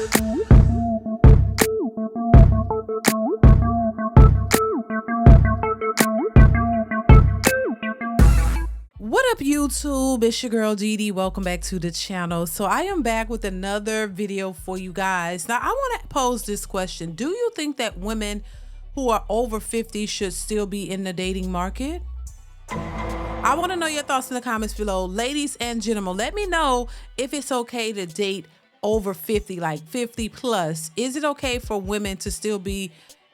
What up, YouTube? It's your girl Dee. Welcome back to the channel. So I am back with another video for you guys. Now I want to pose this question. Do you think that women who are over 50 should still be in the dating market? I want to know your thoughts in the comments below. Ladies and gentlemen, let me know if it's okay to date over 50, like 50 plus. Is it okay for women to still be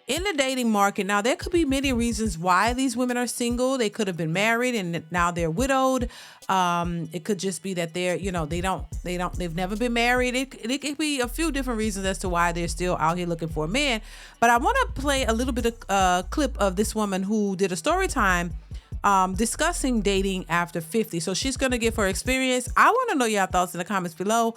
in the dating market? Now, there could be many reasons why these women are single. They could have been married and now they're widowed. It could just be that they're, they've never been married. It could be a few different reasons as to why they're still out here looking for a man. But I want to play a little bit of clip of this woman who did a story time discussing dating after 50. So she's going to give her experience. I want to know your thoughts in the comments below.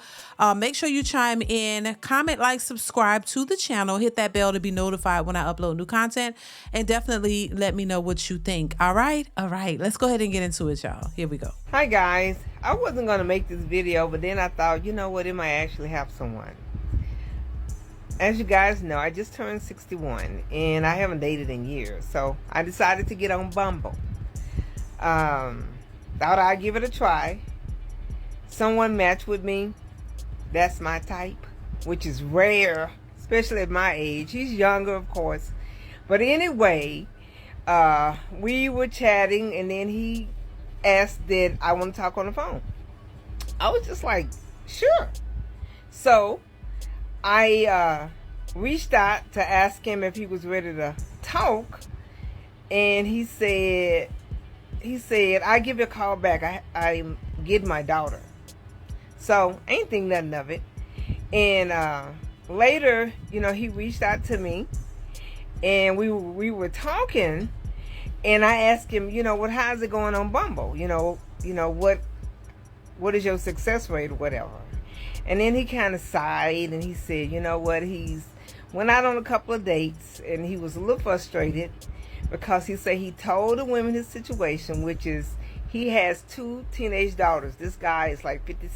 Make sure you chime in, comment, like, subscribe to the channel, hit that bell to be notified when I upload new content, and definitely let me know what you think. All right, let's go ahead and get into it, y'all. Here we go. Hi guys, I wasn't going to make this video, but then I thought, you know what, it might actually have someone. As you guys know, I just turned 61 and I haven't dated in years, so I decided to get on Bumble. Thought I'd give it a try. Someone matched with me. That's my type, which is rare, especially at my age. He's younger, of course. But anyway, we were chatting and then he asked that I want to talk on the phone. I was just like, sure. So I reached out to ask him if he was ready to talk, and he said, I give you a call back. I'm getting my daughter. So I ain't think nothing of it. And later, he reached out to me and we were talking, and I asked him, how's it going on Bumble? What is your success rate or whatever? And then he kind of sighed and he said, he's went out on a couple of dates and he was a little frustrated, because he said he told the women his situation, which is he has 2 teenage daughters. This guy is like 50,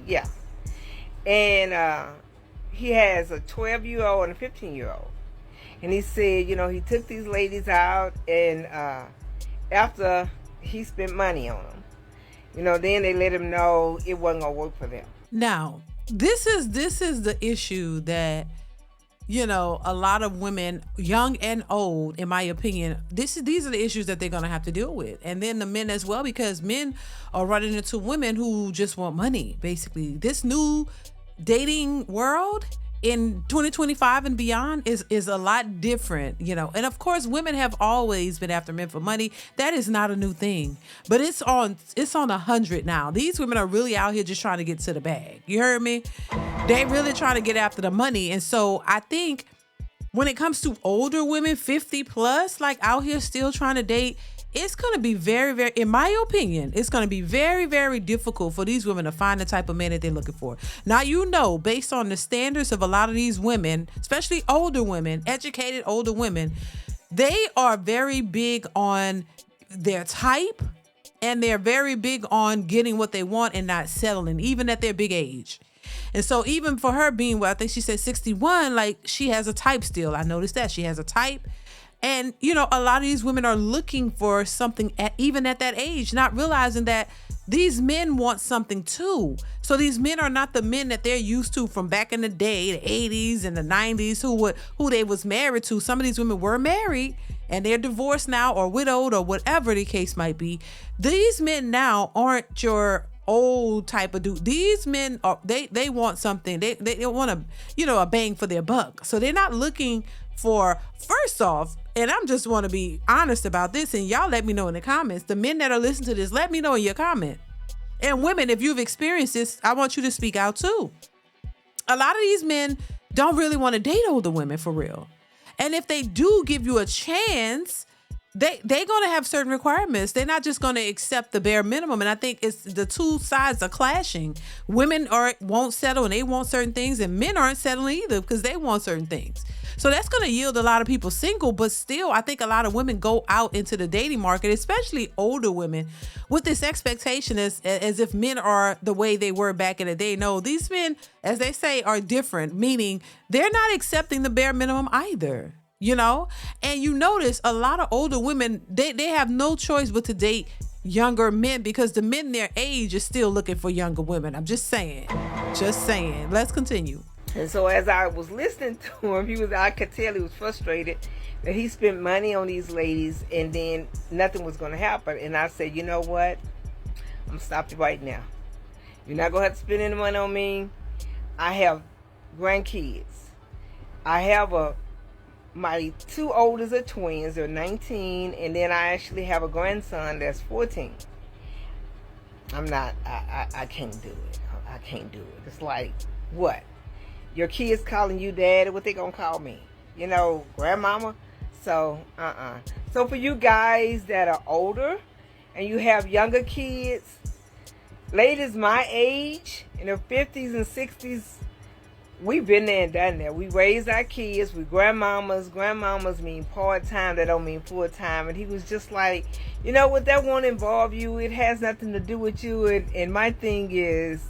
yeah. And he has a 12-year-old and a 15-year-old. And he said, he took these ladies out, and after he spent money on them, then they let him know it wasn't going to work for them. Now, this is the issue that a lot of women, young and old, in my opinion, these are the issues that they're going to have to deal with. And then the men as well, because men are running into women who just want money, basically. This new dating world in 2025 and beyond is a lot different, and of course women have always been after men for money. That is not a new thing, but it's on 100 now. These women are really out here just trying to get to the bag. You heard me? They really trying to get after the money. And so I think when it comes to older women, 50 plus, like out here still trying to date, it's going to be very, very, in my opinion, it's going to be very, very difficult for these women to find the type of man that they're looking for. Now, based on the standards of a lot of these women, especially older women, educated older women, they are very big on their type, and they're very big on getting what they want and not settling, even at their big age. And so even for her being, I think she said 61, like she has a type still. I noticed that she has a type. And, a lot of these women are looking for something even at that age, not realizing that these men want something too. So these men are not the men that they're used to from back in the day, the 80s and the 90s, who they was married to. Some of these women were married and they're divorced now or widowed or whatever the case might be. These men now aren't your old type of dude. These men are, they want something. They want a bang for their buck. So they're not looking for, first off, and I'm just want to be honest about this, and y'all let me know in the comments. The men that are listening to this, let me know in your comment. And women, if you've experienced this, I want you to speak out too. A lot of these men don't really want to date older women for real. And if they do give you a chance, they're going to have certain requirements. They're not just going to accept the bare minimum. And I think it's the two sides are clashing. Women won't settle and they want certain things, and men aren't settling either because they want certain things. So that's going to yield a lot of people single, but still, I think a lot of women go out into the dating market, especially older women, with this expectation as if men are the way they were back in the day. No, these men, as they say, are different, meaning they're not accepting the bare minimum either. And you notice a lot of older women, they have no choice but to date younger men because the men their age is still looking for younger women. I'm just saying. Let's continue. And so as I was listening to him, I could tell he was frustrated that he spent money on these ladies and then nothing was going to happen. And I said, you know what? I'm going to stop you right now. You're not going to have to spend any money on me. I have grandkids. I have my two oldest are twins. They're 19. And then I actually have a grandson that's 14. I can't do it. I can't do it. It's like, what? Your kids calling you daddy, what they gonna call me? Grandmama? So, So for you guys that are older and you have younger kids, ladies my age, in their 50s and 60s, we've been there and done that. We raised our kids, we grandmamas. Grandmamas mean part-time, they don't mean full-time. And he was just like, you know what, that won't involve you. It has nothing to do with you. And my thing is,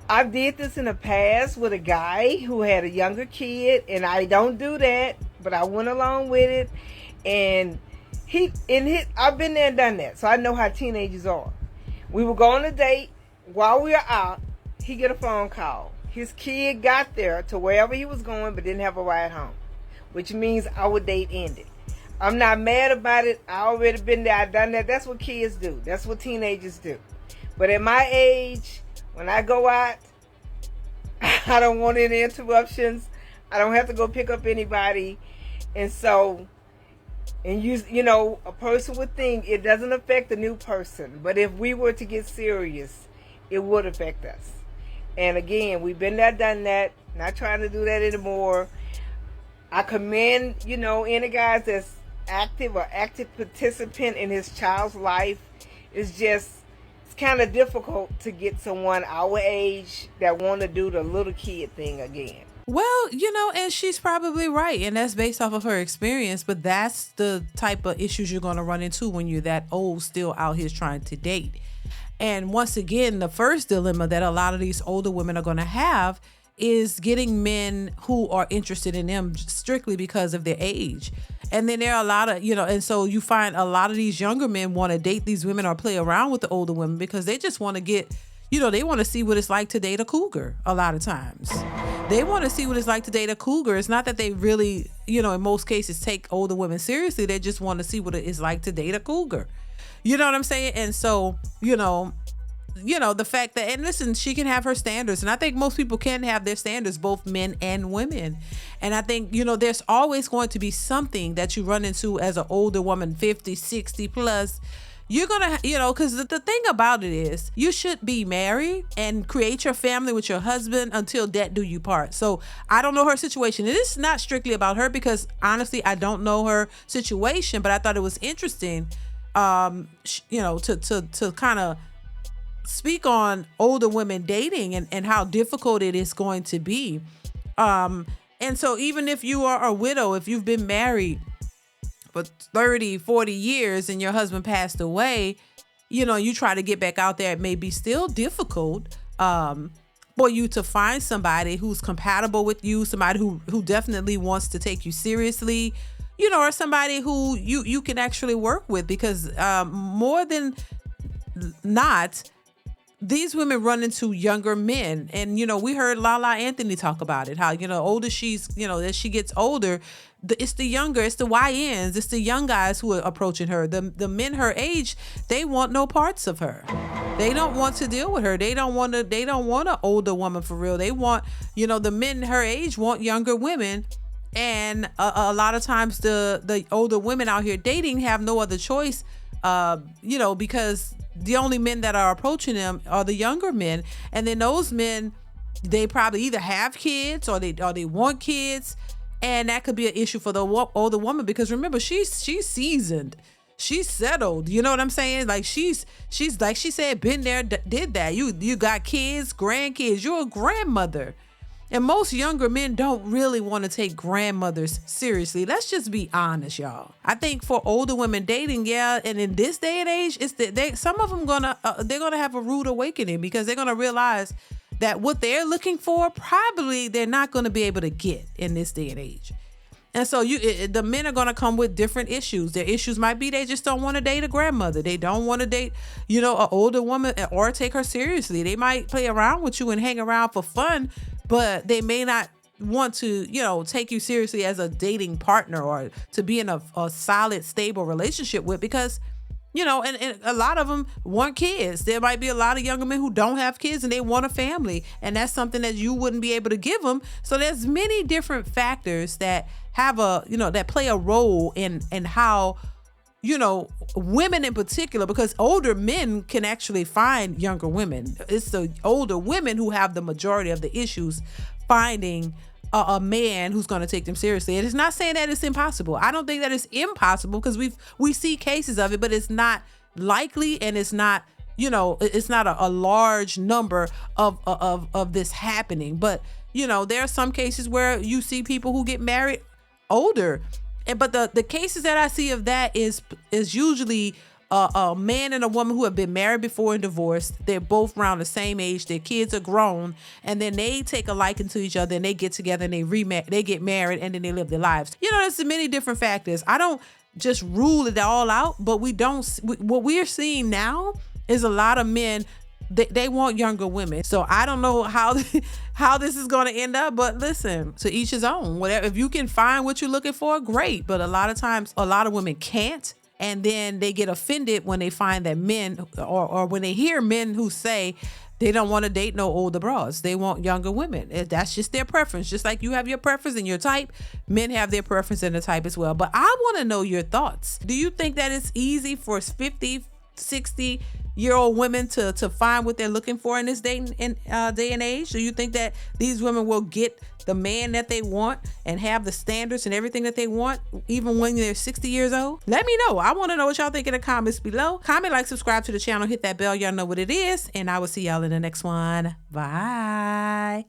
I did this in the past with a guy who had a younger kid, and I don't do that, but I went along with it. And I've been there and done that, so I know how teenagers are. We were going on a date. While we were out, he get a phone call. His kid got there to wherever he was going, but didn't have a ride home, which means our date ended. I'm not mad about it. I already been there. I've done that. That's what kids do. That's what teenagers do. But at my age, when I go out, I don't want any interruptions. I don't have to go pick up anybody. And so, a person would think it doesn't affect the new person. But if we were to get serious, it would affect us. And again, we've been there, done that. Not trying to do that anymore. I commend, any guys that's active participant in his child's life. It's kind of difficult to get someone our age that want to do the little kid thing again. Well, and she's probably right. And that's based off of her experience. But that's the type of issues you're going to run into when you're that old, still out here trying to date. And once again, the first dilemma that a lot of these older women are going to have is getting men who are interested in them strictly because of their age. And then there are a lot of, and so you find a lot of these younger men want to date these women or play around with the older women because they just want to get, they want to see what it's like to date a cougar a lot of times. They want to see what it's like to date a cougar. It's not that they really, in most cases take older women seriously. They just want to see what it is like to date a cougar. You know what I'm saying? And so, the fact that, and listen, she can have her standards. And I think most people can have their standards, both men and women. And I think, there's always going to be something that you run into as an older woman, 50, 60 plus. You're going to, because the thing about it is you should be married and create your family with your husband until death do you part. So I don't know her situation. It is not strictly about her because honestly, I don't know her situation, but I thought it was interesting, to kind of speak on older women dating and how difficult it is going to be. And so even if you are a widow, if you've been married for 30, 40 years and your husband passed away, you try to get back out there, it may be still difficult for you to find somebody who's compatible with you, somebody who definitely wants to take you seriously, or somebody who you can actually work with because more than not, these women run into younger men. And, we heard Lala Anthony talk about it, how, older she's, as she gets older, it's the YNs, it's the young guys who are approaching her. The men her age, they want no parts of her. They don't want to deal with her. They don't want an older woman for real. They want, the men her age want younger women. And a lot of times the older women out here dating have no other choice, because the only men that are approaching them are the younger men. And then those men, they probably either have kids or they want kids. And that could be an issue for the older woman because remember, she's seasoned. She's settled. You know what I'm saying? Like she's like she said, been there, did that. You got kids, grandkids. You're a grandmother. And most younger men don't really want to take grandmothers seriously. Let's just be honest, y'all. I think for older women dating, and in this day and age, it's that some of them they're gonna have a rude awakening, because they're gonna realize that what they're looking for, probably they're not gonna be able to get in this day and age. And so the men are going to come with different issues. Their issues might be they just don't want to date a grandmother. They don't want to date, an older woman or take her seriously. They might play around with you and hang around for fun, but they may not want to, take you seriously as a dating partner or to be in a solid, stable relationship with, because and a lot of them want kids. There might be a lot of younger men who don't have kids and they want a family, and that's something that you wouldn't be able to give them. So there's many different factors that have that play a role in how, women in particular, because older men can actually find younger women. It's the older women who have the majority of the issues finding a man who's going to take them seriously. And it's not saying that it's impossible. I don't think that it's impossible, because we see cases of it, but it's not likely, and it's not, it's not a large number of this happening. But, there are some cases where you see people who get married older. But the cases that I see of that is usually a man and a woman who have been married before and divorced. They're both around the same age. Their kids are grown, and then they take a liking to each other, and they get together and they get married, and then they live their lives. There's many different factors. I don't just rule it all out, but what we're seeing now is a lot of men. They want younger women. So I don't know how this is going to end up, but listen, to each his own. Whatever, if you can find what you're looking for, great. But a lot of times, a lot of women can't. And then they get offended when they find that men, or when they hear men who say they don't want to date no older bras. They want younger women. That's just their preference. Just like you have your preference and your type, men have their preference and the type as well. But I want to know your thoughts. Do you think that it's easy for 50, 60-year-old women to find what they're looking for in this day and age? Do you think that these women will get the man that they want and have the standards and everything that they want even when they're 60 years old? Let me know. I want to know what y'all think in the comments below. Comment, like, subscribe to the channel, hit that bell. Y'all know what it is. And I will see y'all in the next one. Bye.